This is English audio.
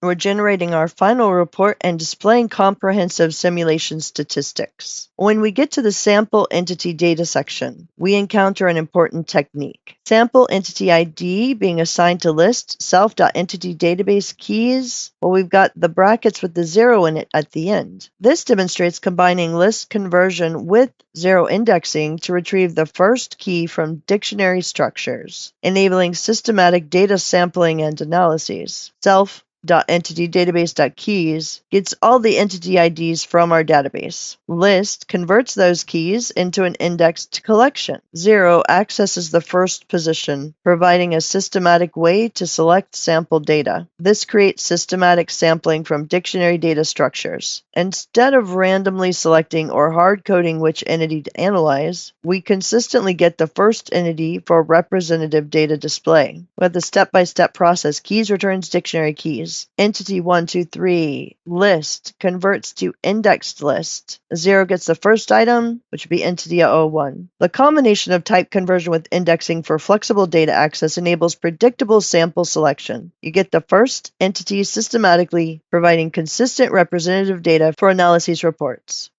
We're generating our final report and displaying comprehensive simulation statistics. When we get to the sample entity data section, we encounter an important technique. Sample entity ID being assigned to list self.entity database keys. Well, we've got the brackets with the 0 in it at the end. This demonstrates combining list conversion with zero indexing to retrieve the first key from dictionary structures, enabling systematic data sampling and analyses. Self.entitydatabase.keys gets all the entity IDs from our database. List converts those keys into an indexed collection. 0 accesses the first position, providing a systematic way to select sample data. This creates systematic sampling from dictionary data structures. Instead of randomly selecting or hard-coding which entity to analyze, we consistently get the first entity for representative data display. With the step-by-step process, keys returns dictionary keys. Entity 1, 2, 3, list, converts to indexed list. 0 gets the first item, which would be entity 01. The combination of type conversion with indexing for flexible data access enables predictable sample selection. You get the first entity systematically, providing consistent representative data for analyses reports.